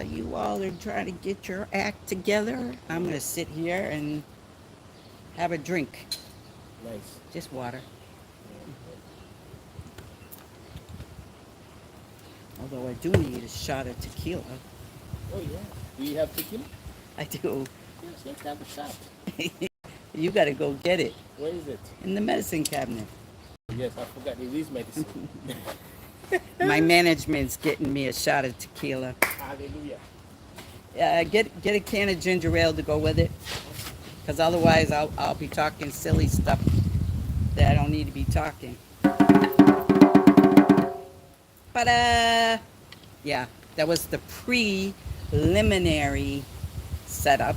while you all are trying to get your act together, I'm going to sit here and have a drink. Nice. Just water. Although I do need a shot of tequila. Oh yeah. Do you have tequila? I do. Yes, let's have a shot. You got to go get it Where is it? in the medicine cabinet. Yes, I forgot it is medicine. My management's getting me a shot of tequila. Hallelujah. Get a can of ginger ale to go with it, because otherwise I'll be talking silly stuff that I don't need to be talking. But yeah, that was the preliminary setup.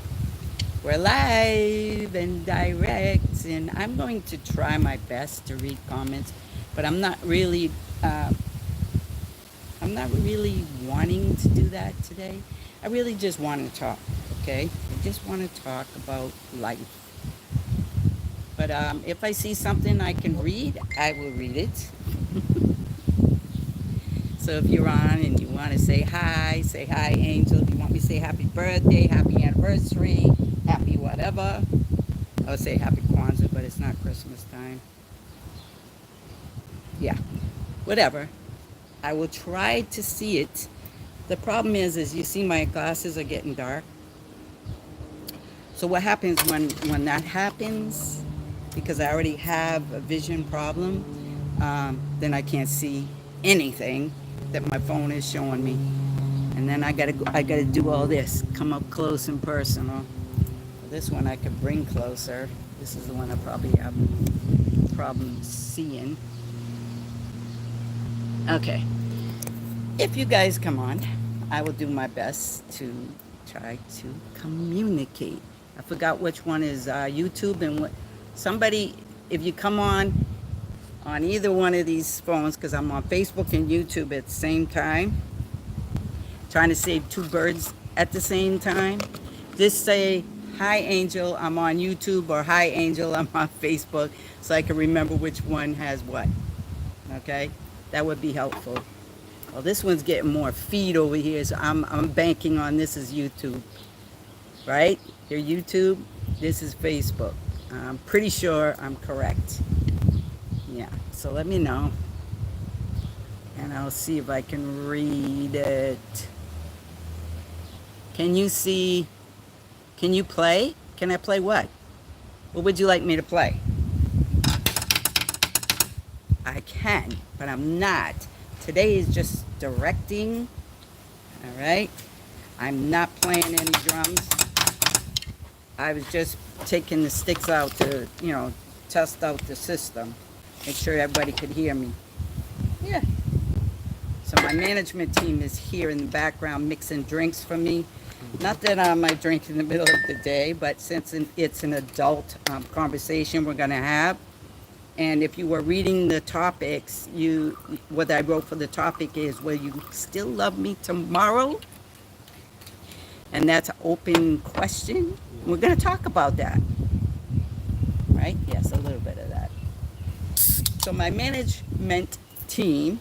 We're live and direct, and I'm going to try my best to read comments, but I'm not really wanting to do that today. I really just want to talk, okay? I just want to talk about life. But if I see something I can read, I will read it. So if you're on and you want to say hi, Angel. If you want me to say happy birthday, happy anniversary, happy whatever. I'll say happy Kwanzaa, but it's not Christmas time. Yeah, whatever. I will try to see it. The problem is you see my glasses are getting dark. So what happens when that happens, because I already have a vision problem, then I can't see anything that my phone is showing me. And then I gotta do all this, come up close and personal. This one I could bring closer. This is the one I probably have problems seeing. Okay. If you guys come on, I will do my best to try to communicate. I forgot which one is YouTube and what. Somebody, if you come on either one of these phones, because I'm on Facebook and YouTube at the same time, trying to save two birds at the same time, just say, hi Angel, I'm on YouTube, or hi Angel, I'm on Facebook, so I can remember which one has what. Okay? That would be helpful. Well, this one's getting more feed over here, so I'm banking on this is YouTube. Right? Your YouTube, this is Facebook. I'm pretty sure I'm correct. Yeah, so let me know. And I'll see if I can read it. Can you see? Can you play? Can I play what? What would you like me to play? I can, but I'm not. Today is just directing. All right? I'm not playing any drums. I was just taking the sticks out to, test out the system. Make sure everybody could hear me. Yeah. So my management team is here in the background mixing drinks for me. Not that I might drink in the middle of the day, but since it's an adult conversation we're going to have, and if you were reading the topics, what I wrote for the topic is, will you still love me tomorrow? And that's an open question. We're going to talk about that. Right? Yes, a little bit of that. So my management team,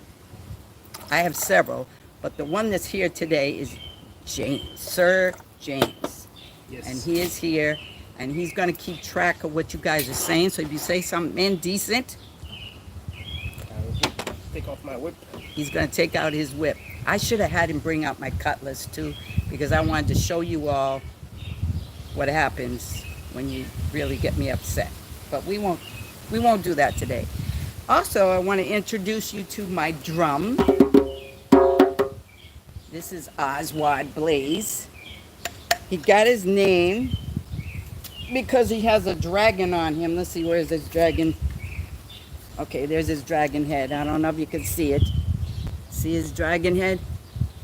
I have several, but the one that's here today is James, Sir James. Yes. And he is here, and he's going to keep track of what you guys are saying. So if you say something indecent, I'll take off my whip. he's going to take out his whip. I should have had him bring out my cutlass too, because I wanted to show you all what happens when you really get me upset. But we won't do that today. Also, I want to introduce you to my drum. This is Oswald Blaze. He got his name because he has a dragon on him. Let's see, where's his dragon? Okay, there's his dragon head. I don't know if you can see it. See his dragon head?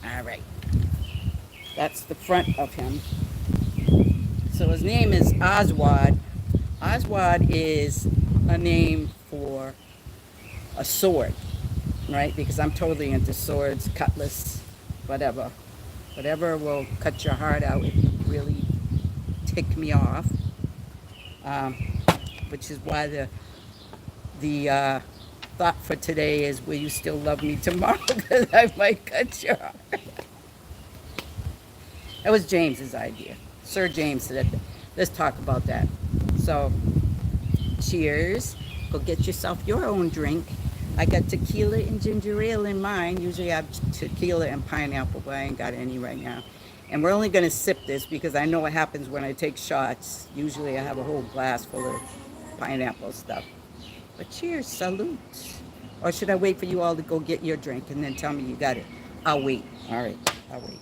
All right. That's the front of him. So his name is Oswald. Oswald is a name for a sword, right? Because I'm totally into swords, cutlass, whatever. Whatever will cut your heart out if you really tick me off. Which is why the thought for today is, will you still love me tomorrow? Because I might cut your heart. It was James's idea. Sir James said, let's talk about that. So, cheers. Go get yourself your own drink. I got tequila and ginger ale in mine. Usually I have tequila and pineapple, but I ain't got any right now. And we're only going to sip this because I know what happens when I take shots. Usually I have a whole glass full of pineapple stuff. But cheers, salute. Or should I wait for you all to go get your drink and then tell me you got it? I'll wait. All right, I'll wait.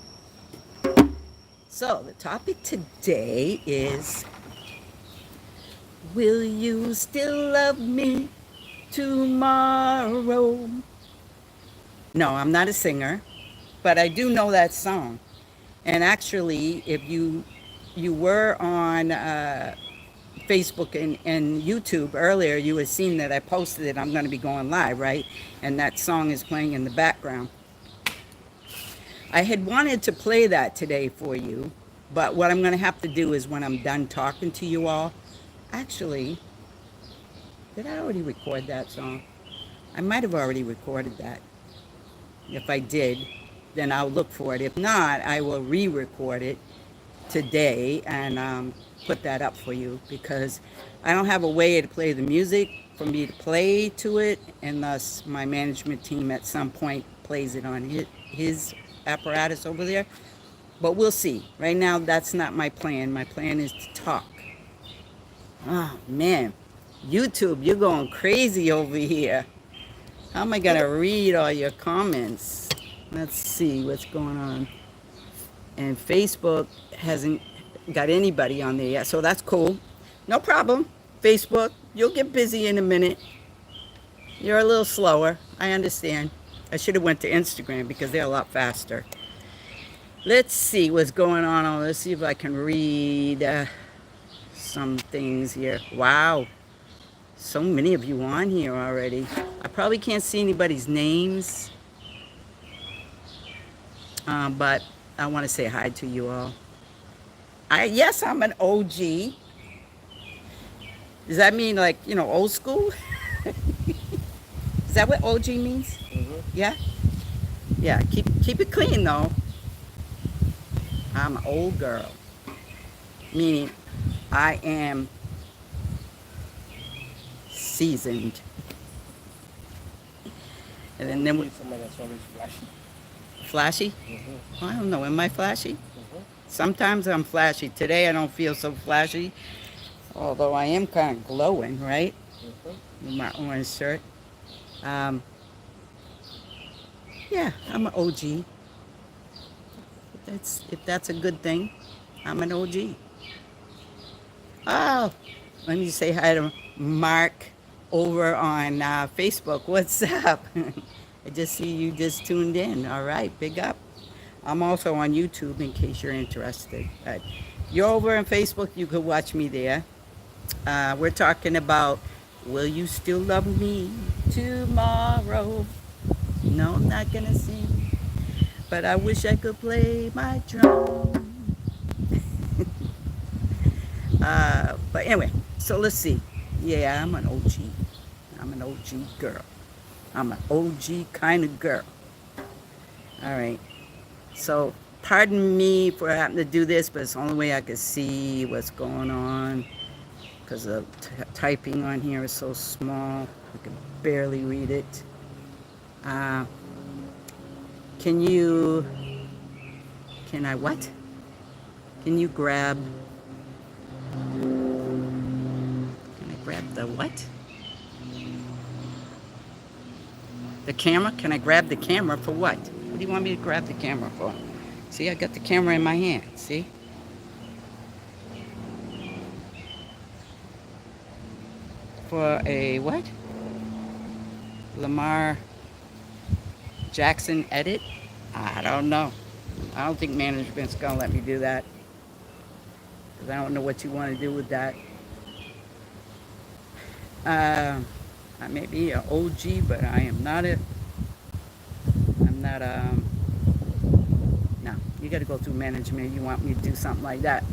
So the topic today is, will you still love me tomorrow? No, I'm not a singer, but I do know that song. And actually, if you were on Facebook and YouTube earlier, you had seen that I posted it. I'm going to be going live, right? And that song is playing in the background. I had wanted to play that today for you, but what I'm going to have to do is when I'm done talking to you all, actually, did I already record that song? I might have already recorded that. If I did, then I'll look for it. If not, I will re-record it today and put that up for you, because I don't have a way to play the music for me to play to it, unless my management team at some point plays it on his apparatus over there. But we'll see. Right now, that's not my plan. My plan is to talk. Oh, man. YouTube, you're going crazy over here. How am I going to read all your comments? Let's see what's going on. And Facebook hasn't got anybody on there yet, so that's cool. No problem. Facebook, you'll get busy in a minute. You're a little slower. I understand. I should have went to Instagram because they're a lot faster. Let's see what's going on. Let's see if I can read some things here. Wow. So many of you on here already. I probably can't see anybody's names. But I want to say hi to you all. Yes, I'm an OG. Does that mean like, old school? Is that what OG means? Mm-hmm. Yeah? Yeah, keep it clean though. I'm an old girl. Meaning I am seasoned. And then Need somebody that's always flashy. Flashy? Mm-hmm. I don't know, am I flashy? Mm-hmm. Sometimes I'm flashy. Today I don't feel so flashy. Although I am kind of glowing, right? Mm-hmm. With my orange shirt. Yeah, I'm an OG. If that's a good thing, I'm an OG. Oh, let me say hi to Mark over on Facebook. What's up? I just see you just tuned in. All right, big up. I'm also on YouTube in case you're interested. You're over on Facebook, you could watch me there. We're talking about, will you still love me tomorrow? No, I'm not gonna sing, but I wish I could play my drum. But anyway, so let's see. Yeah, I'm an OG. I'm an OG girl. I'm an OG kind of girl. All right. So pardon me for having to do this, but it's the only way I can see what's going on, because the typing on here is so small. I can barely read it. Can I what? Can you grab, the what? The camera? Can I grab the camera for what? What do you want me to grab the camera for? See, I got the camera in my hand, see? For a what? Lamar Jackson edit? I don't know. I don't think management's gonna let me do that, because I don't know what you want to do with that. I may be an OG, but I am not no, you got to go through management. You want me to do something like that.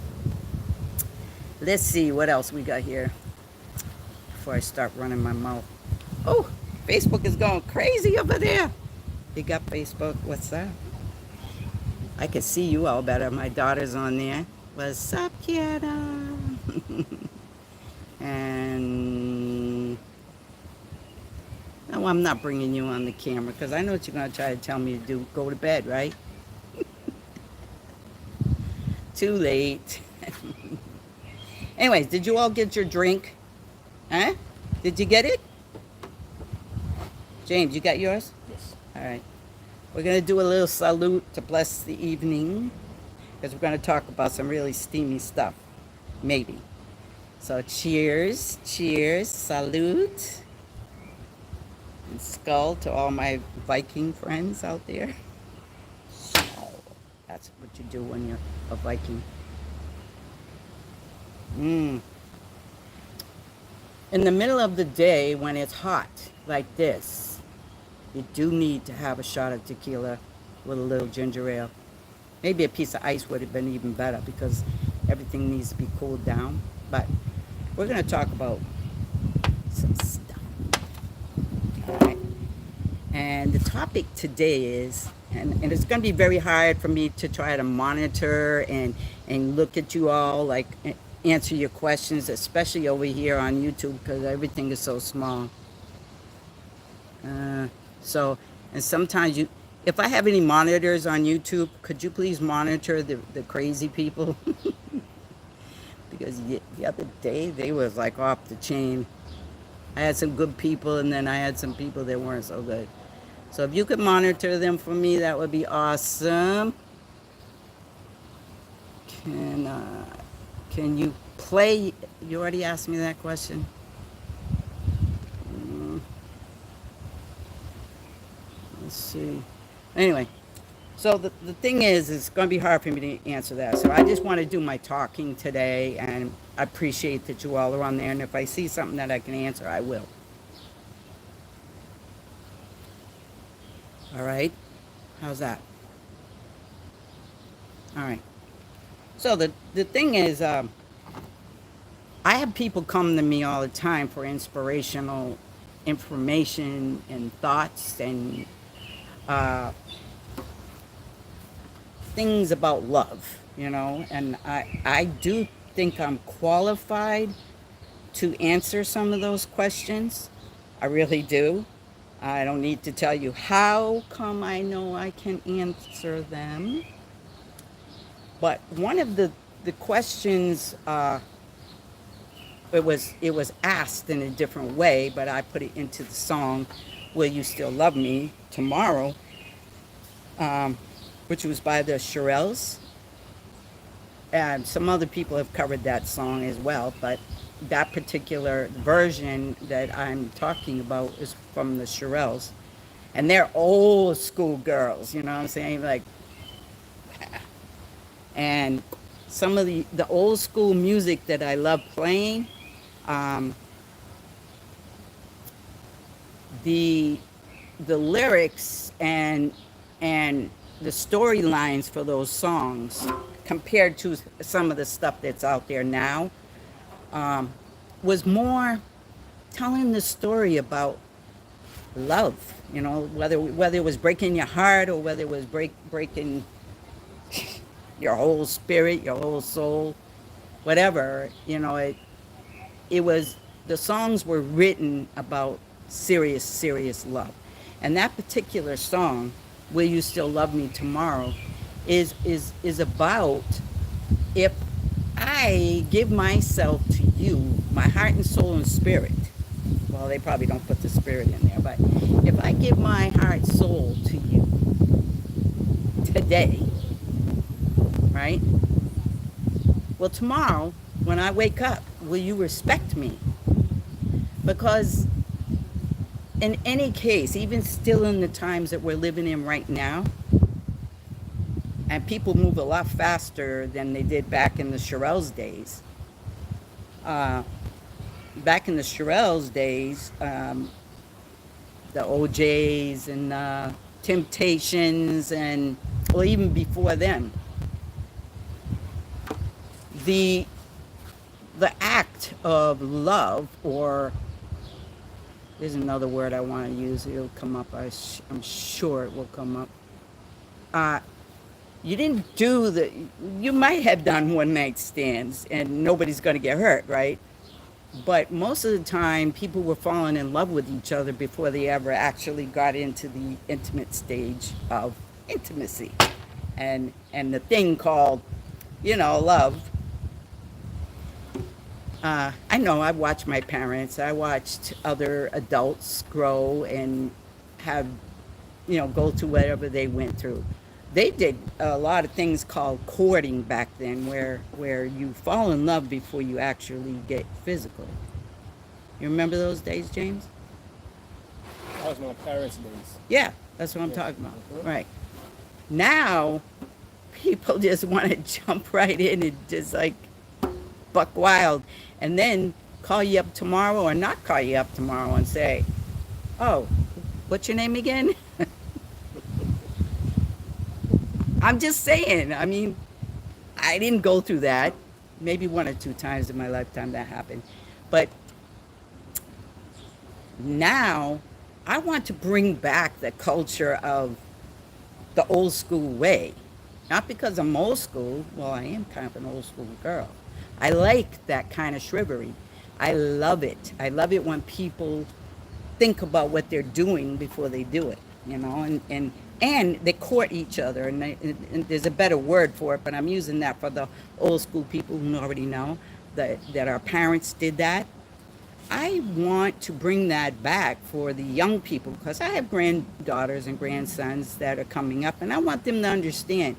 Let's see what else we got here before I start running my mouth. Oh, Facebook is going crazy over there. Big up Facebook. What's that? I could see you all better. My daughter's on there. What's up, Kiara? And no, I'm not bringing you on the camera because I know what you're going to try to tell me to do. Go to bed, right? Too late. Anyways, did you all get your drink? Huh? Did you get it? James, you got yours? Yes. All right. We're going to do a little salute to bless the evening because we're going to talk about some really steamy stuff. Maybe. So cheers, cheers, salute, and skull to all my Viking friends out there. That's what you do when you're a Viking. In the middle of the day when it's hot like this, you do need to have a shot of tequila with a little ginger ale. Maybe a piece of ice would have been even better because everything needs to be cooled down. But we're going to talk about some stuff. All right. And the topic today is, and it's going to be very hard for me to try to monitor and look at you all, like answer your questions, especially over here on YouTube because everything is so small. And sometimes if I have any monitors on YouTube, could you please monitor the crazy people? Because the other day they was like off the chain. I had some good people and then I had some people that weren't so good. So if you could monitor them for me, that would be awesome. Can you play? You already asked me that question. Let's see. Anyway, so the thing is, it's going to be hard for me to answer that. So I just want to do my talking today, and I appreciate that you all are on there. And if I see something that I can answer, I will. All right? How's that? All right. So the thing is, I have people come to me all the time for inspirational information and thoughts and things about love, and I do think I'm qualified to answer some of those questions. I really do. I don't need to tell you how come I know I can answer them. But one of the questions, it was asked in a different way, but I put it into the song, Will You Still Love Me Tomorrow, which was by the Shirelles. And some other people have covered that song as well, but that particular version that I'm talking about is from the Shirelles. And they're old school girls, you know what I'm saying? Like, and some of the old school music that I love playing, the lyrics and the storylines for those songs compared to some of the stuff that's out there now was more telling the story about love, whether it was breaking your heart or whether it was breaking your whole spirit, your whole soul, whatever, it was, the songs were written about serious love. And that particular song, Will You Still Love Me Tomorrow, is about, if I give myself to you, my heart and soul and spirit, well, they probably don't put the spirit in there, but if I give my heart, soul to you today, right? Well, tomorrow, when I wake up, will you respect me? Because in any case, even still in the times that we're living in right now, and people move a lot faster than they did back in the Shirelles days. Back in the Shirelles days, the OJs and Temptations, and or even before them, the act of love, or there's another word I want to use. It'll come up. I'm sure it will come up. you didn't do the, you might have done one night stands and nobody's going to get hurt, right? But most of the time, people were falling in love with each other before they ever actually got into the intimate stage of intimacy. And the thing called, love. I know I watched my parents, I watched other adults grow and have, go through whatever they went through. They did a lot of things called courting back then, where you fall in love before you actually get physical. You remember those days, James? That was my parents' days. Yeah, that's what I'm Yeah. talking about. Mhm. Right. Now, people just want to jump right in and just like buck wild and then call you up tomorrow or not call you up tomorrow and say, oh, what's your name again? I'm just saying. I mean, I didn't go through that. Maybe one or two times in my lifetime that happened. But now I want to bring back the culture of the old school way. Not because I'm old school. Well, I am kind of an old school girl. I like that kind of chivalry. I love it. I love it when people think about what they're doing before they do it, and they court each other. And there's a better word for it, but I'm using that for the old school people who already know that our parents did that. I want to bring that back for the young people because I have granddaughters and grandsons that are coming up, and I want them to understand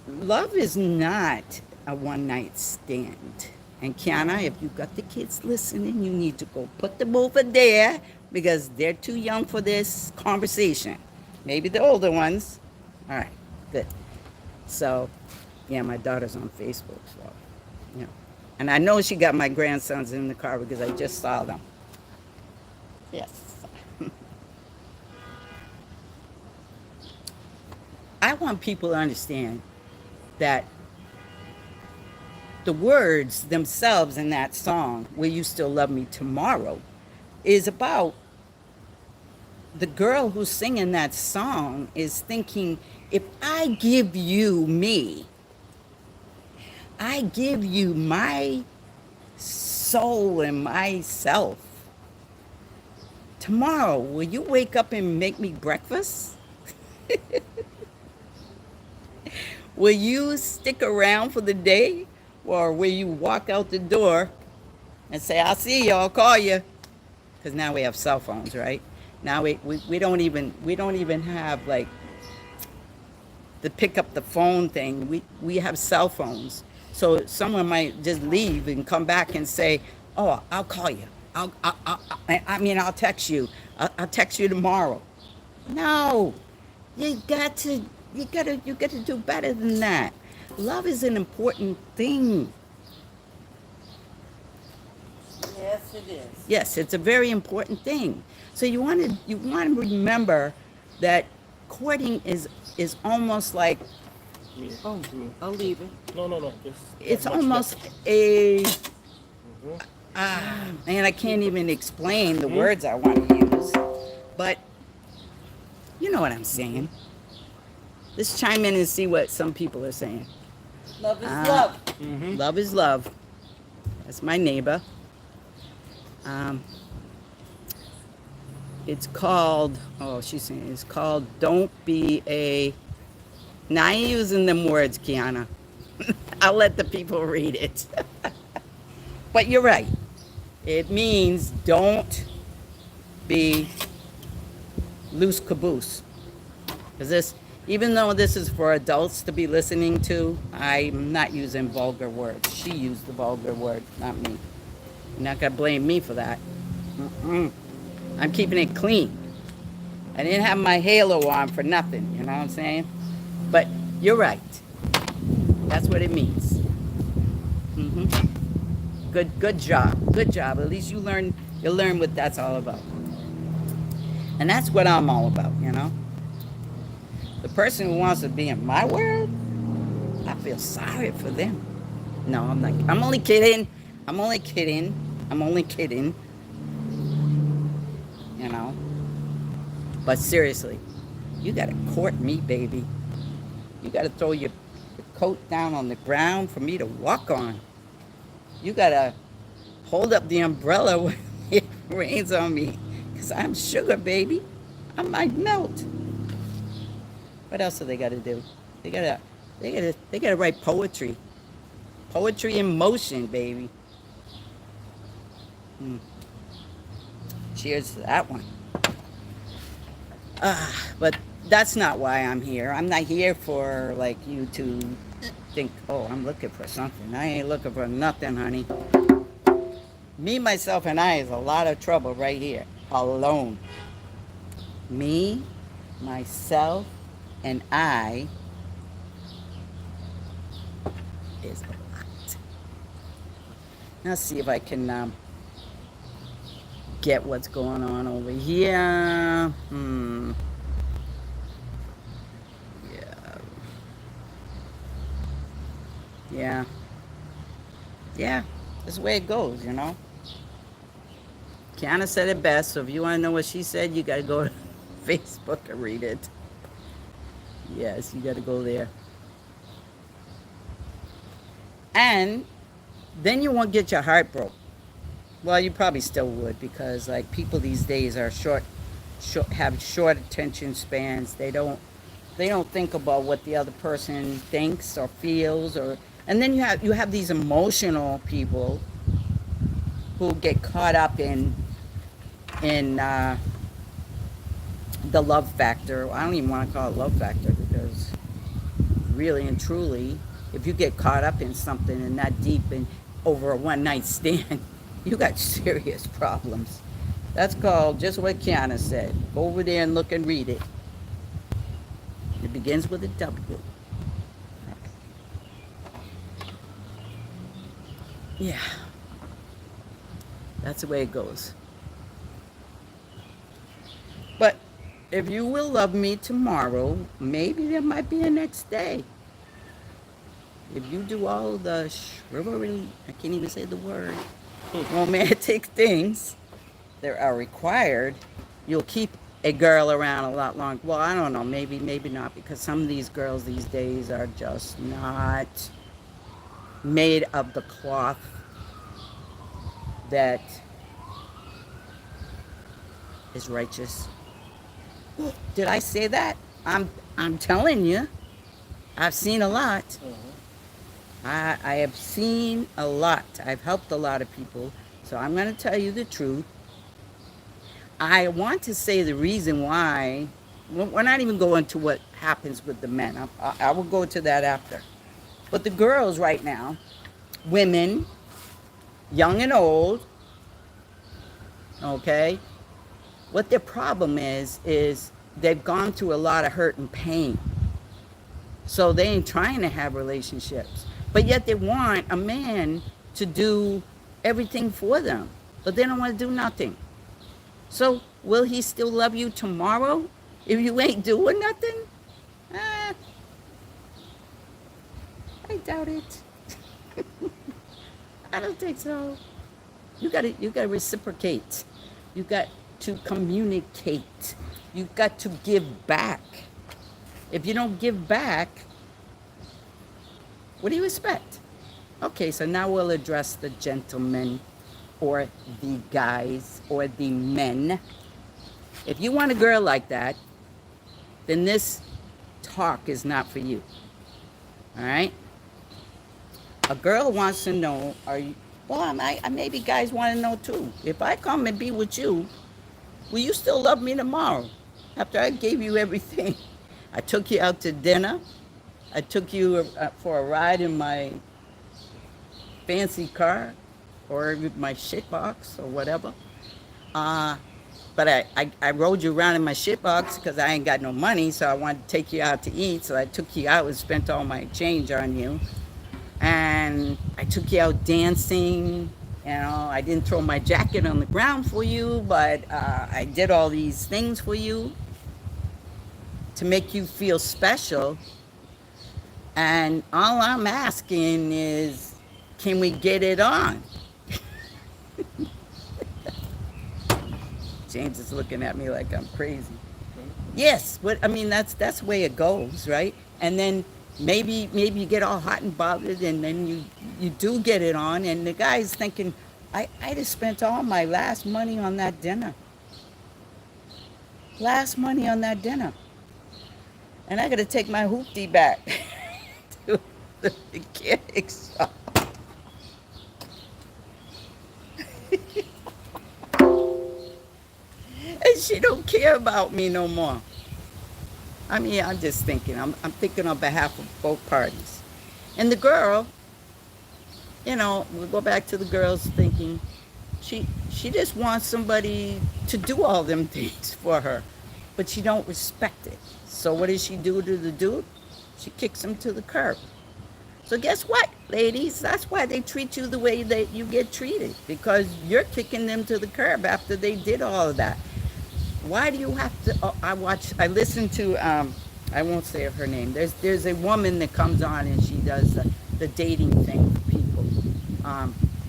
love is not a one night stand. And Kiana, if you got the kids listening, you need to go put them over there because they're too young for this conversation. Maybe the older ones. All right, good. So, yeah, my daughter's on Facebook, so, yeah. And I know she got my grandsons in the car because I just saw them. Yes. I want people to understand that the words themselves in that song, Will You Still Love Me Tomorrow, is about the girl who's singing that song is thinking, if I give you me, I give you my soul and myself. Tomorrow, will you wake up and make me breakfast? Will you stick around for the day? Or will you walk out the door and say, I'll see you, I'll call you? Because now we have cell phones, right? Now we don't even have like the pick up the phone thing. We have cell phones. So someone might just leave and come back and say, oh, I'll call you. I'll text you. I'll text you tomorrow. No, you got to do better than that. Love is an important thing. Yes, it is. Yes, it's a very important thing. So you want to remember that courting is almost like, Me. oh, Me. I'll leave it. No. It's much almost better. a Mhm. man, I can't even explain the words I want to use, but you know what I'm saying. Let's chime in and see what some people are saying. Love is Ah. love. Mhm. Love is love. That's my neighbor. It's called, oh, she's saying it's called Don't Be a, now I ain't using them words, Kiana. I'll let the people read it. But you're right. It means don't be loose caboose. Because this, even though this is for adults to be listening to, I'm not using vulgar words. She used the vulgar word, not me. You're not gonna blame me for that. Mm-mm. I'm keeping it clean. I didn't have my halo on for nothing, you know what I'm saying? But you're right. That's what it means. hmm Good job. Good job. At least you learn what that's all about. And that's what I'm all about. The person who wants to be in my world, I feel sorry for them. No, I'm not. I'm only kidding. I'm only kidding. You know. But seriously, you gotta court me, baby. You got to throw your coat down on the ground for me to walk on. You got to hold up the umbrella when it rains on me. Because I'm sugar, baby. I might melt. What else do they got to do? They gotta write poetry. Poetry in motion, baby. Cheers to that one. But that's not why I'm here. I'm not here for like you to think, oh, I'm looking for something. I ain't looking for nothing, honey. Me, myself, and I is a lot of trouble right here. Alone. Me, myself, and I is a lot. Let's see if I can get what's going on over here. Yeah, that's the way it goes, you know. Kiana said it best, so if you want to know what she said, you got to go to Facebook and read it. Yes, you got to go there. And then you won't get your heart broke. Well, you probably still would, because like people these days are have short attention spans. They don't think about what the other person thinks or feels, and then you have these emotional people who get caught up in the love factor. I don't even want to call it love factor, because really and truly, if you get caught up in something and that deep and over a one night stand, you got serious problems. That's called just what Kiana said. Go over there and look and read it. It begins with a W. Yeah. That's the way it goes. But if you will love me tomorrow, maybe there might be a next day. If you do all the chivalry, I can't even say the word, romantic things that are required, you'll keep a girl around a lot longer. Well, I don't know, maybe not, because some of these girls these days are just not made of the cloth that is righteous. Did I say that? I'm telling you, I've seen a lot. I have seen a lot. I've helped a lot of people, so I'm going to tell you the truth. I want to say the reason why. We're not even going to what happens with the men. I will go to that after. But the girls right now, women, young and old, okay, what their problem is they've gone through a lot of hurt and pain. So they ain't trying to have relationships. But yet they want a man to do everything for them. But they don't want to do nothing. So will he still love you tomorrow if you ain't doing nothing? I doubt it. I don't think so. You gotta reciprocate. You got to communicate. You got to give back. If you don't give back, what do you expect? Okay, so now we'll address the gentlemen or the guys or the men. If you want a girl like that, then this talk is not for you. All right? A girl wants to know, maybe guys want to know too. If I come and be with you, will you still love me tomorrow after I gave you everything? I took you out to dinner. I took you for a ride in my fancy car or my shit box or whatever. But I rode you around in my shit box because I ain't got no money, so I wanted to take you out to eat. So I took you out and spent all my change on you. And I took you out dancing. You know, I didn't throw my jacket on the ground for you, but I did all these things for you to make you feel special. And all I'm asking is, can we get it on? James is looking at me like I'm crazy. Yes, but I mean that's the way it goes, right? And then maybe you get all hot and bothered, and then you do get it on, and the guy's thinking, I just spent all my last money on that dinner. Last money on that dinner. And I gotta take my hoopty back to the mechanic shop. And she don't care about me no more. I mean, I'm just thinking. I'm thinking on behalf of both parties. And the girl, we'll go back to the girl's thinking. She just wants somebody to do all them things for her, but she don't respect it. So what does she do to the dude? She kicks him to the curb. So guess what, ladies? That's why they treat you the way that you get treated, because you're kicking them to the curb after they did all of that. Why do you have to? Oh, I listen to, I won't say her name. There's a woman that comes on and she does the dating thing for people.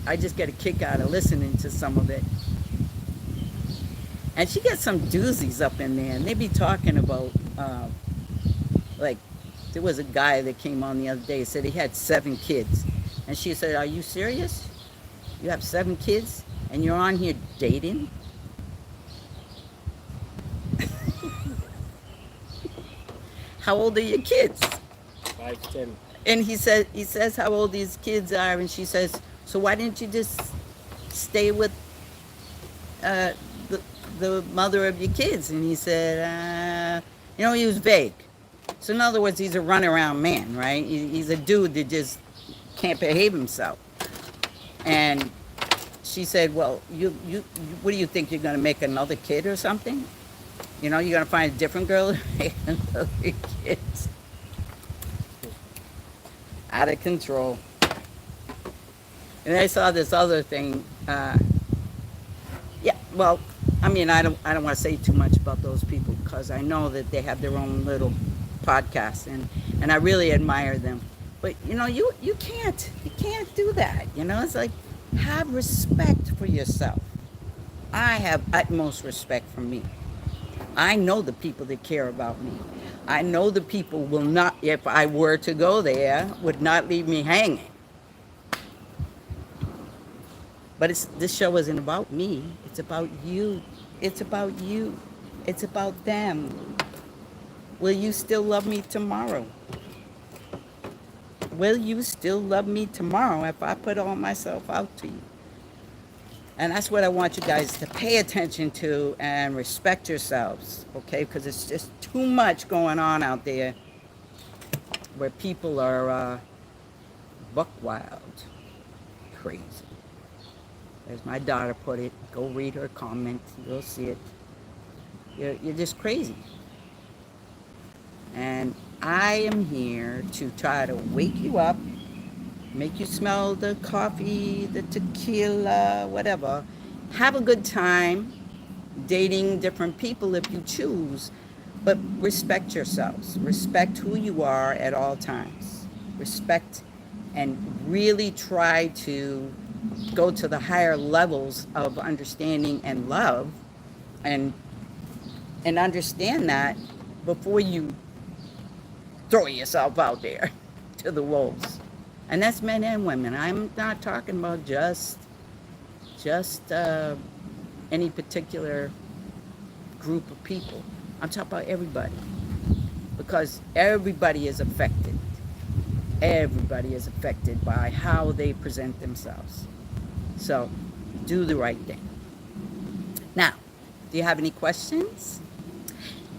I just get a kick out of listening to some of it. And she gets some doozies up in there, and they be talking about, like, there was a guy that came on the other day, said he had 7 kids. And she said, are you serious? You have 7 kids and you're on here dating? How old are your kids? 5, 10. And he says how old these kids are, and she says, so why didn't you just stay with the mother of your kids? And he said, he was vague. So in other words, he's a runaround man, right? He's a dude that just can't behave himself. And she said, well, you what do you think, you're going to make another kid or something? You're going to find a different girl to make another kid. Out of control. And I saw this other thing. Yeah, well, I mean, I don't want to say too much about those people, because I know that they have their own little podcast, and I really admire them. But you can't do that. It's like, have respect for yourself. I have utmost respect for me. I know the people that care about me. I know the people will not, if I were to go there, would not leave me hanging. But this show isn't about me. It's about you. It's about you. It's about them. Will you still love me tomorrow? Will you still love me tomorrow if I put all myself out to you? And that's what I want you guys to pay attention to and respect yourselves, okay? Because it's just too much going on out there where people are buck wild, crazy. As my daughter put it, go read her comment, you'll see it. You're just crazy. And I am here to try to wake you up, make you smell the coffee, the tequila, whatever. Have a good time dating different people if you choose, but respect yourselves. Respect who you are at all times. Respect, and really try to go to the higher levels of understanding and love, and understand that before you throw yourself out there to the wolves. And that's men and women. I'm not talking about just any particular group of people. I'm talking about everybody, because everybody is affected. Everybody is affected by how they present themselves. So do the right thing. Now, do you have any questions?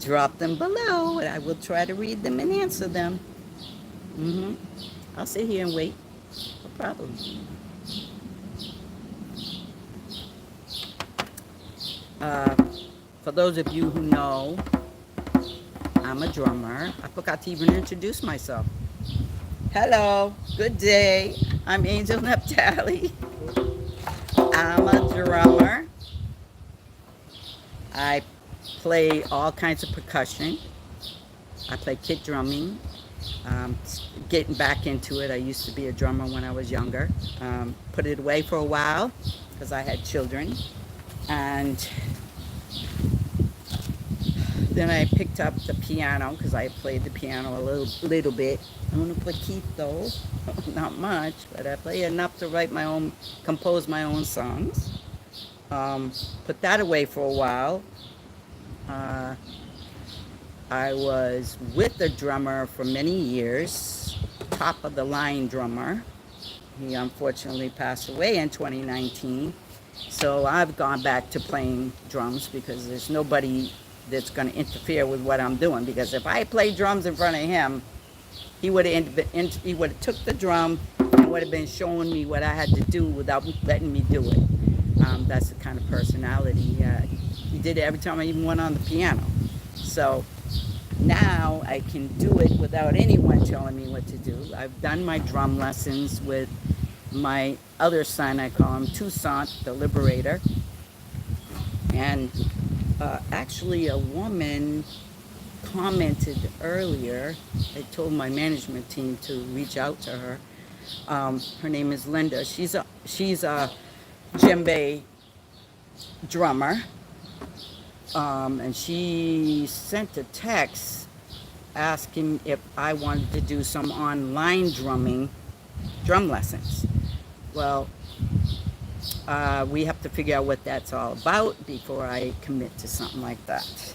Drop them below, and I will try to read them and answer them. I'll sit here and wait. No problem. For those of you who know, I'm a drummer. I forgot to even introduce myself. Hello, good day. I'm AngelNaphtalie. I'm a drummer. I play all kinds of percussion. I play kick drumming. Getting back into it. I used to be a drummer when I was younger. Put it away for a while because I had children. And Then I picked up the piano because I played the piano a little bit. Un poquito, not much, but I play enough to compose my own songs. Put that away for a while. I was with a drummer for many years, top of the line drummer. He unfortunately passed away in 2019. So I've gone back to playing drums because there's nobody that's going to interfere with what I'm doing. Because if I played drums in front of him, he would have took the drum and would have been showing me what I had to do without letting me do it. That's the kind of personality he had. He did it every time I even went on the piano. So now I can do it without anyone telling me what to do. I've done my drum lessons with my other son, I call him Toussaint, the Liberator. And actually a woman commented earlier, I told my management team to reach out to her. Her name is Linda. She's a djembe drummer. And she sent a text asking if I wanted to do some online drum lessons. Well, we have to figure out what that's all about before I commit to something like that.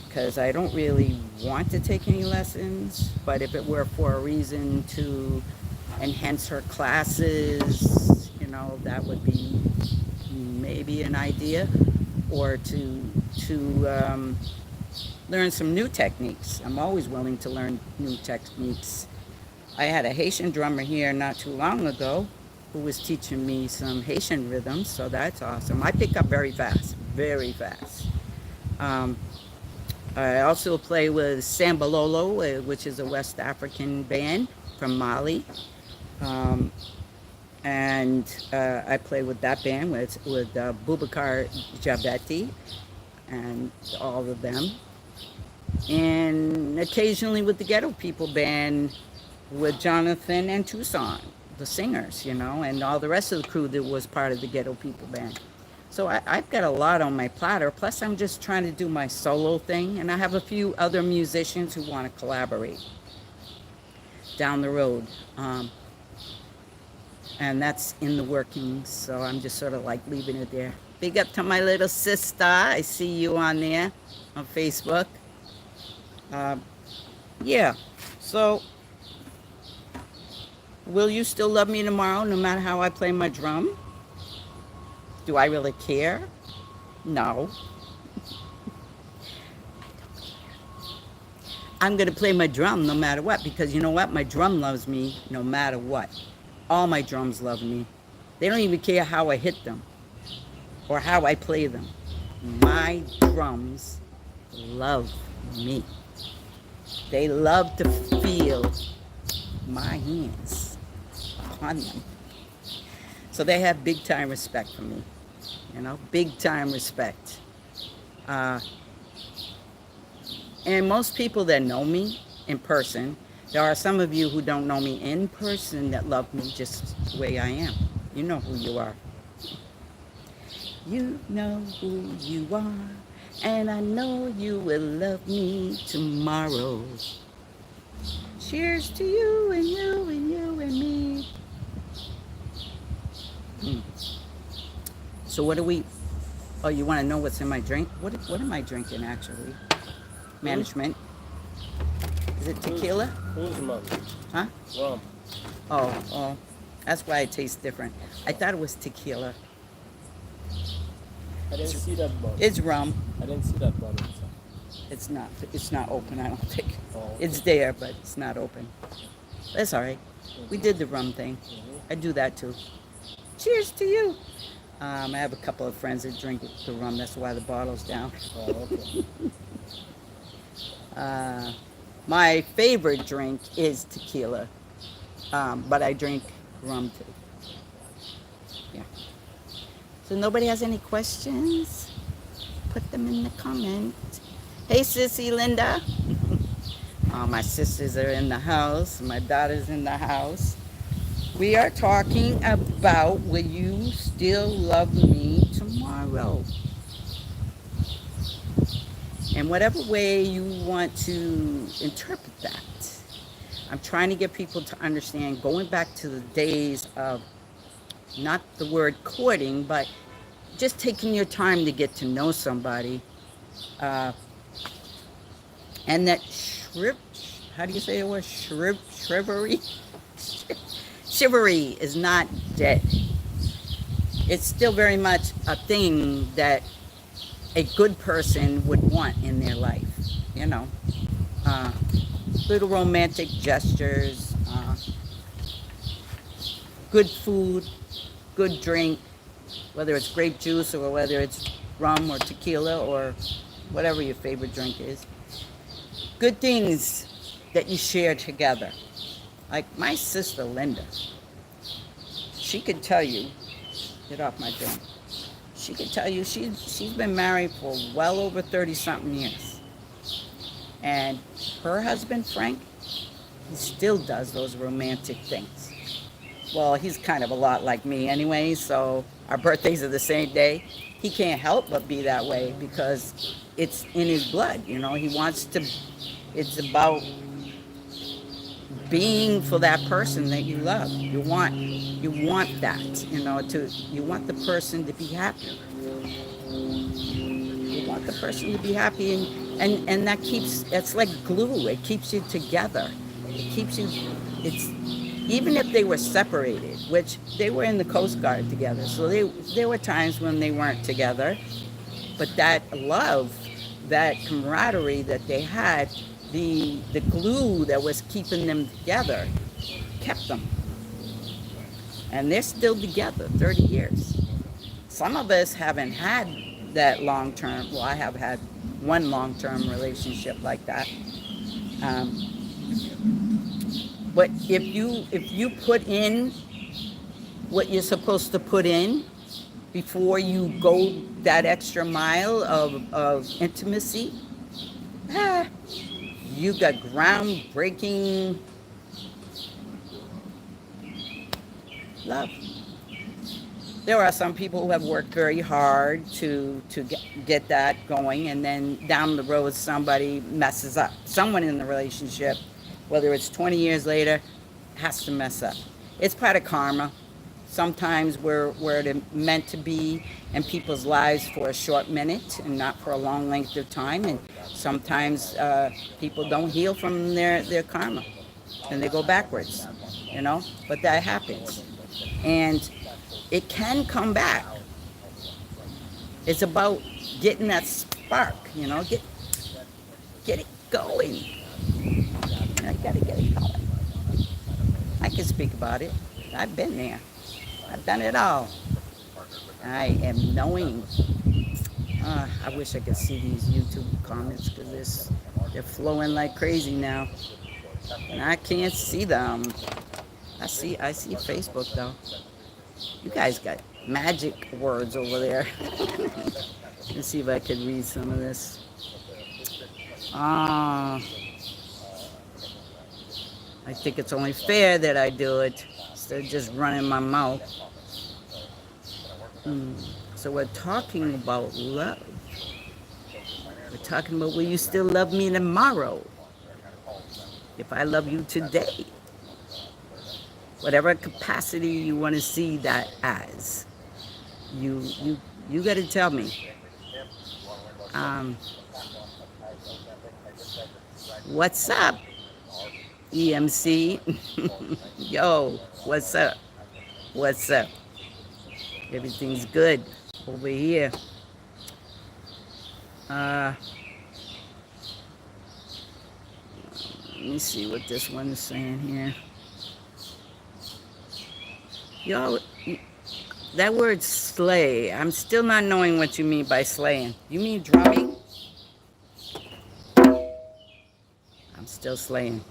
Because I don't really want to take any lessons, but if it were for a reason to enhance her classes, that would be maybe an idea. Or to learn some new techniques. I'm always willing to learn new techniques. I had a Haitian drummer here not too long ago who was teaching me some Haitian rhythms, so that's awesome. I pick up very fast, very fast. I also play with Sambalolo, which is a West African band from Mali. And I play with that band with Boubacar Jabeti and all of them. And occasionally with the Ghetto People Band with Jonathan and Toussaint, the singers, and all the rest of the crew that was part of the Ghetto People Band. So I've got a lot on my platter. Plus I'm just trying to do my solo thing. And I have a few other musicians who want to collaborate down the road. And that's in the workings, so I'm just sort of like leaving it there. Big up to my little sister. I see you on there on Facebook. Yeah, so will you still love me tomorrow no matter how I play my drum? Do I really care? No. I'm going to play my drum no matter what, because you know what? My drum loves me no matter what. All my drums love me. They don't even care how I hit them or how I play them. My drums love me. They love to feel my hands on them. So they have big time respect for me. Big time respect. And most people that know me in person, there are some of you who don't know me in person that love me just the way I am. You know who you are. You know who you are, and I know you will love me tomorrow. Cheers to you and you and you and me. So what do we... Oh, you want to know what's in my drink? What am I drinking, actually? Management. Is it tequila? Who's rum? Huh? Rum. Oh, that's why it tastes different. I thought it was tequila. I didn't see that bottle. It's rum. I didn't see that bottle. It's not open, I don't think. Oh, okay. It's there, but it's not open. That's all right. We did the rum thing. I do that too. Cheers to you. I have a couple of friends that drink the rum. That's why the bottle's down. Oh, okay. My favorite drink is tequila, but I drink rum too. Yeah. So nobody has any questions? Put them in the comments. Hey, Sissy Linda. My sisters are in the house. My daughter's in the house. We are talking about will you still love me tomorrow? in whatever way you want to interpret that. I'm trying to get people to understand, going back to the days of not the word courting, but just taking your time to get to know somebody. Uh, and that how do you say the word? Shivery? Chivalry is not dead. It's still very much a thing that a good person would want in their life. You know, uh, little romantic gestures, good food, good drink, whether it's grape juice or whether it's rum or tequila or whatever your favorite drink is. Good things that you share together. Like my sister Linda, she could tell you, get off my drink. She could tell you she's been married for well over 30 something years. And her husband, Frank, he still does those romantic things. Well, he's kind of a lot like me anyway, so our birthdays are the same day. He can't help but be that way because it's in his blood, you know. He wants to, it's about being for that person that you love. You want that, you know, you want the person to be happy. You want the person to be happy, and that keeps, it's like glue. It keeps you together. It keeps you, it's, even if they were separated, which they were in the Coast Guard together, so there were times when they weren't together, but that love, that camaraderie that they had, the glue that was keeping them together, kept them. And they're still together 30 years. Some of us haven't had that long-term, well, I have had one long-term relationship like that. But if you put in what you're supposed to put in before you go that extra mile of intimacy, you got groundbreaking love. There are some people who have worked very hard to get that going, and then down the road somebody messes up. Someone in the relationship, whether it's 20 years later, has to mess up. It's part of karma. Sometimes we're meant to be in people's lives for a short minute and not for a long length of time. And sometimes people don't heal from their karma and they go backwards, you know, but that happens. And it can come back. It's about getting that spark, you know, get it going. I gotta get it going. I can speak about it. I've been there. I've done it all. I am knowing. I wish I could see these YouTube comments because they're flowing like crazy now, and I can't see them. I see Facebook though. You guys got magic words over there. Let's see if I could read some of this. I think it's only fair that I do it instead of just running my mouth. So we're talking about love. We're talking about, will you still love me tomorrow? If I love you today. Whatever capacity you want to see that as. You got to tell me. What's up, EMC? Yo, what's up? What's up? Everything's good over here. Let me see what this one is saying here. Yo, that word slay, I'm still not knowing what you mean by slaying. You mean drumming? I'm still slaying.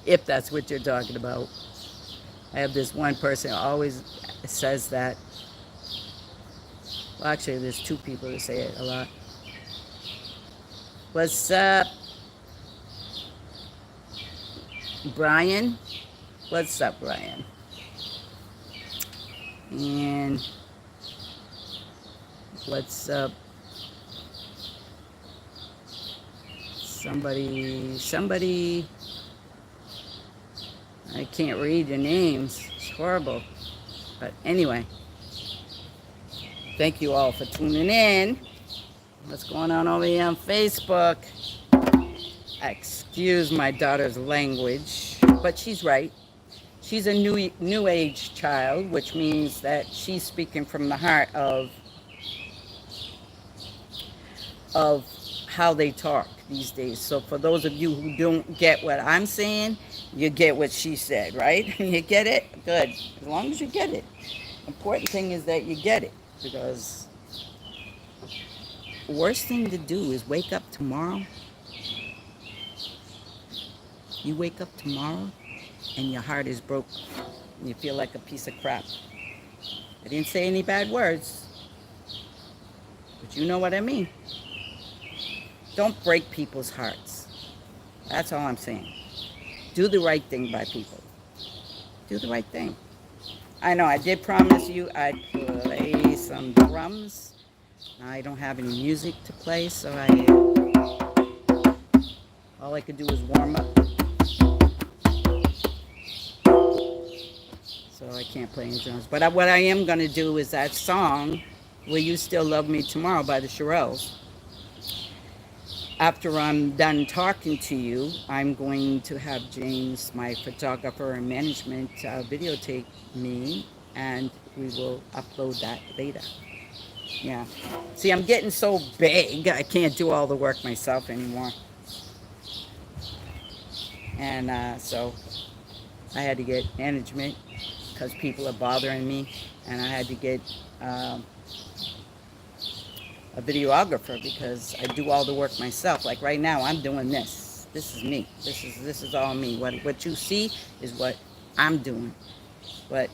If that's what you're talking about. I have this one person who always says that. Well, actually, there's two people that say it a lot. What's up, Brian? What's up, Brian? And what's up, Somebody, I can't read the names. It's horrible. But anyway, thank you all for tuning in. What's going on over here on Facebook? Excuse my daughter's language, but she's right. She's a new age child, which means that she's speaking from the heart of how they talk these days. So for those of you who don't get what I'm saying, you get what she said, right? You get it? Good. As long as you get it. Important thing is that you get it, because the worst thing to do is wake up tomorrow. You wake up tomorrow and your heart is broke. You feel like a piece of crap. I didn't say any bad words, but you know what I mean. Don't break people's hearts. That's all I'm saying. Do the right thing by people. Do the right thing. I know I did promise you I'd play some drums. I don't have any music to play, so all I could do is warm up. So I can't play any drums. But what I am going to do is that song, Will You Still Love Me Tomorrow by the Shirelles. After I'm done talking to you, I'm going to have James, my photographer and management, videotape me, and we will upload that later. Yeah. See, I'm getting so big, I can't do all the work myself anymore. And so I had to get management because people are bothering me, and I had to get a videographer because I do all the work myself. Like right now, I'm doing this. This is me. This is all me. What you see is what I'm doing. But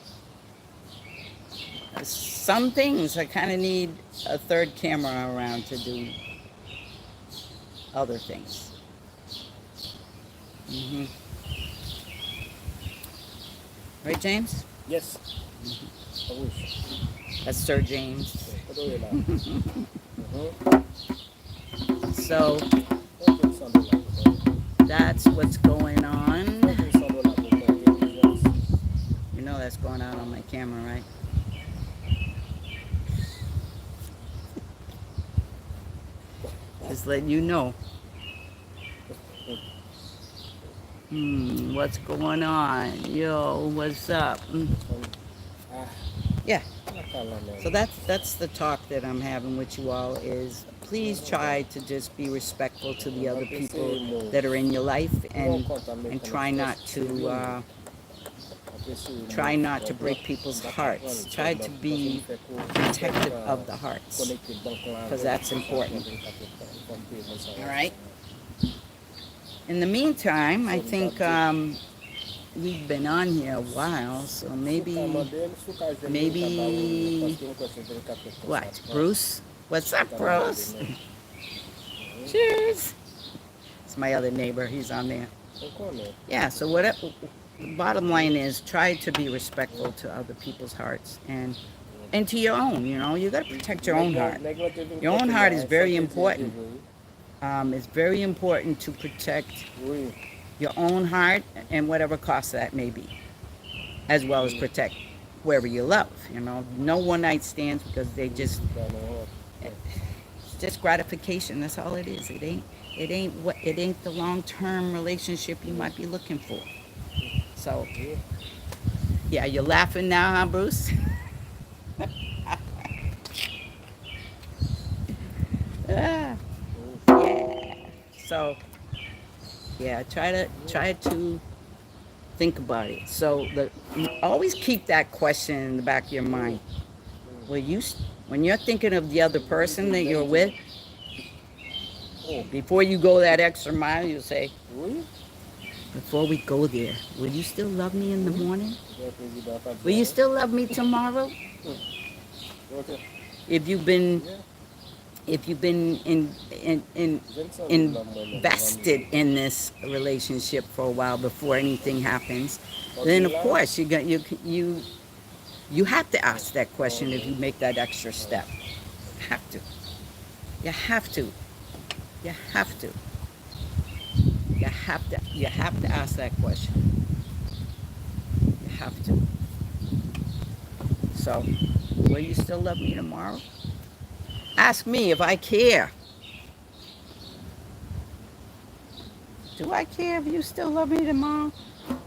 some things I kind of need a third camera around to do other things. Right, James? Yes. I wish. That's Sir James. Mhm. So that's what's going on. You know that's going on my camera, right? Just letting you know. What's going on? Yo, what's up? Yeah. So that's the talk that I'm having with you all, is please try to just be respectful to the other people that are in your life, and try not to break people's hearts. Try to be protective of the hearts, because that's important. All right. In the meantime, I think we've been on here a while, so maybe what? Bruce? What's up, Bruce? Cheers. It's my other neighbor. He's on there. Yeah. So the bottom line is, try to be respectful to other people's hearts and to your own. You know, you got to protect your own heart. Your own heart is very important. It's very important to protect your own heart, and whatever cost that may be, as well as protect whoever you love. You know, no one night stands, because it's just gratification. That's all it is. It ain't the long-term relationship you might be looking for. So yeah, you're laughing now, huh, Bruce? Yeah. So yeah, try to think about it. So always keep that question in the back of your mind. When you're thinking of the other person that you're with, before you go that extra mile, you say, before we go there, will you still love me in the morning? Will you still love me tomorrow? If you've been invested in this relationship for a while before anything happens, then of course you have to ask that question. If you make that extra step, you have to. you have to ask that question. You have to. So, will you still love me tomorrow? Ask me if I care. Do I care if you still love me tomorrow?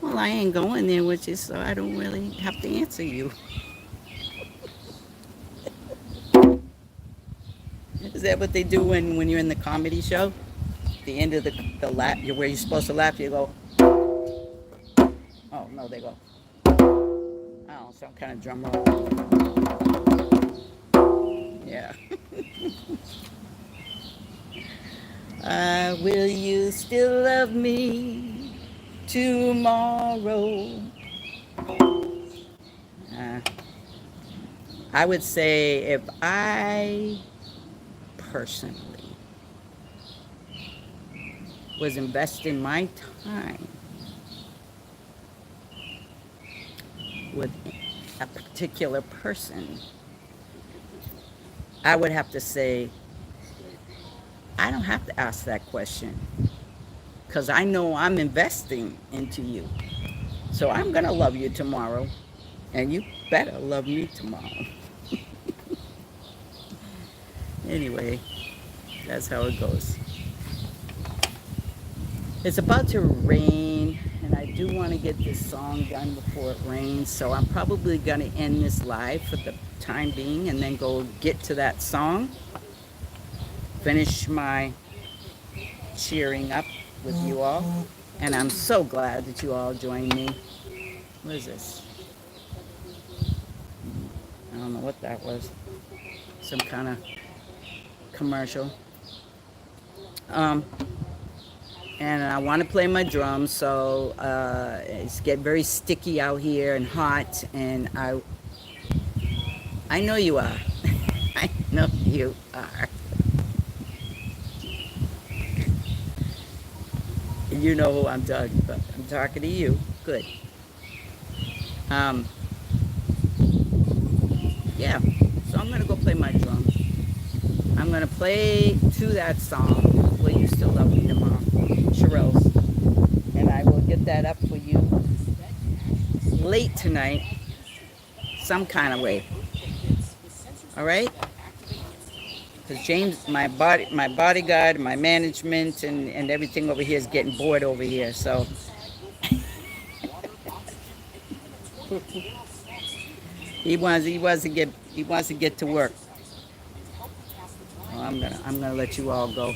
Well, I ain't going there with you, so I don't really have to answer you. Is that what they do when you're in the comedy show? The end of the laugh, where you're supposed to laugh, you go, oh, no, they go, oh, some kind of drum roll. Yeah. Will you still love me tomorrow? Uh, I would say if I personally was investing my time with a particular person, I would have to say, I don't have to ask that question because I know I'm investing into you. So I'm going to love you tomorrow, and you better love me tomorrow. Anyway, that's how it goes. It's about to rain, and I do want to get this song done before it rains, so I'm probably going to end this live for the time being and then go get to that song, finish my cheering up with you all, and I'm so glad that you all joined me. What is this? I don't know what that was. Some kind of commercial. And I want to play my drums, so it's getting very sticky out here and hot, and I know you are. I know you are. You know who I'm talking about. I'm talking to you. Good. Yeah, so I'm going to go play my drums. I'm going to play to that song, Will You Still Love Me Tomorrow? Sherelle's. And I will get that up for you late tonight, some kind of way. All right? Because James, my bodyguard, my management, and everything over here is getting bored over here. So he wants to get to work. Well, I'm gonna let you all go.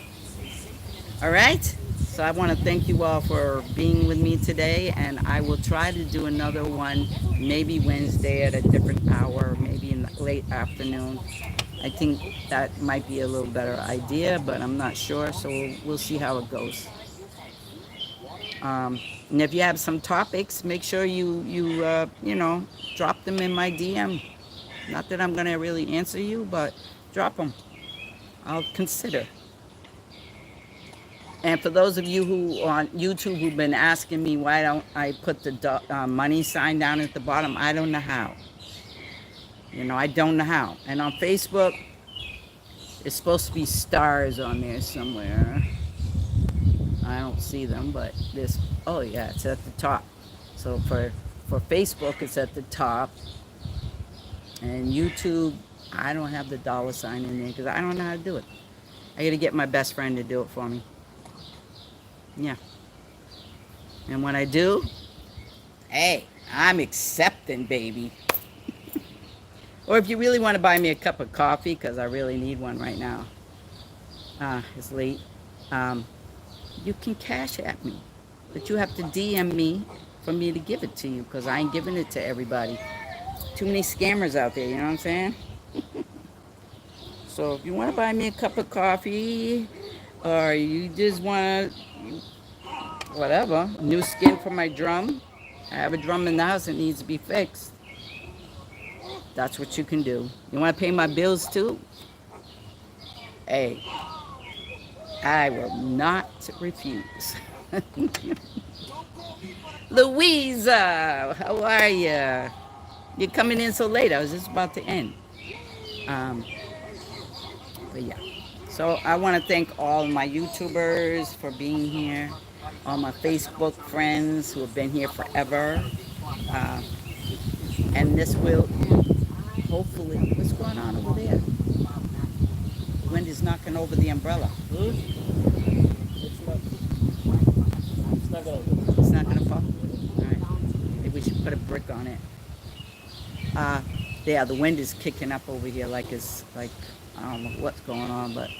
All right. So I want to thank you all for being with me today, and I will try to do another one maybe Wednesday at a different hour, maybe in the late afternoon. I think that might be a little better idea, but I'm not sure, so we'll see how it goes. And if you have some topics, make sure you know, drop them in my DM. Not that I'm gonna really answer you, but drop them. I'll consider. And for those of you who on YouTube who've been asking me why don't I put the money sign down at the bottom, I don't know how. You know, I don't know how. And on Facebook, it's supposed to be stars on there somewhere. I don't see them, but this, oh yeah, it's at the top. So for Facebook, it's at the top. And YouTube, I don't have the dollar sign in there because I don't know how to do it. I got to get my best friend to do it for me. Yeah. And when I do, hey, I'm accepting, baby. Or if you really want to buy me a cup of coffee, because I really need one right now. It's late. You can cash at me. But you have to DM me for me to give it to you, because I ain't giving it to everybody. Too many scammers out there, you know what I'm saying? So if you want to buy me a cup of coffee, or you just want whatever, new skin for my drum. I have a drum in the house that needs to be fixed. That's what you can do. You want to pay my bills too? Hey, I will not refuse. Louisa, how are you? You're coming in so late. I was just about to end. But yeah. So I want to thank all my YouTubers for being here. all my Facebook friends who have been here forever. Uh, and this will hopefully, what's going on over there? The wind is knocking over the umbrella. Hmm? It's not gonna do. It's not gonna fall? All right. Maybe we should put a brick on it. Yeah, the wind is kicking up over here like it's like, I don't know what's going on, but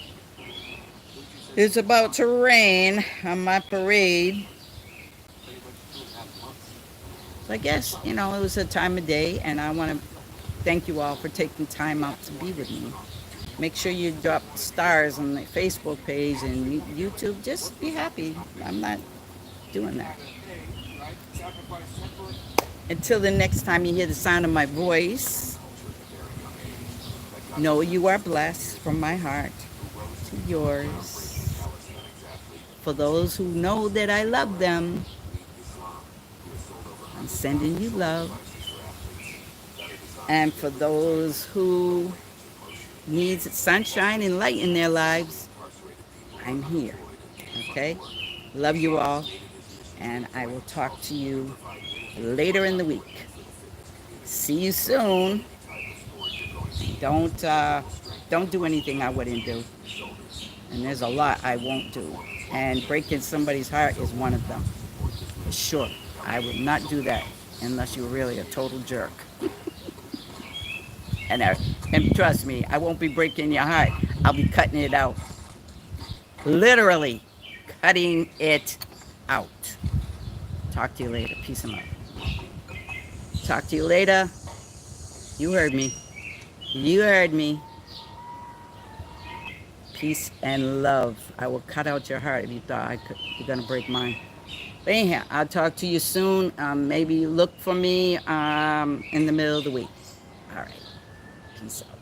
it's about to rain on my parade. So I guess, it was a time of day, and I want to thank you all for taking time out to be with me. Make sure you drop stars on the Facebook page and YouTube. Just be happy. I'm not doing that. Until the next time you hear the sound of my voice, know you are blessed from my heart to yours. For those who know that I love them, I'm sending you love. And for those who need sunshine and light in their lives, I'm here. Okay? Love you all. And I will talk to you later in the week. See you soon. Don't do anything I wouldn't do. And there's a lot I won't do. And breaking somebody's heart is one of them. For sure. I would not do that unless you're really a total jerk. And trust me, I won't be breaking your heart. I'll be cutting it out. Literally cutting it out. Talk to you later. Peace and love. Talk to you later. You heard me. You heard me. Peace and love. I will cut out your heart if you thought you're going to break mine. But anyhow, I'll talk to you soon. Maybe look for me in the middle of the week. All right. Peace out.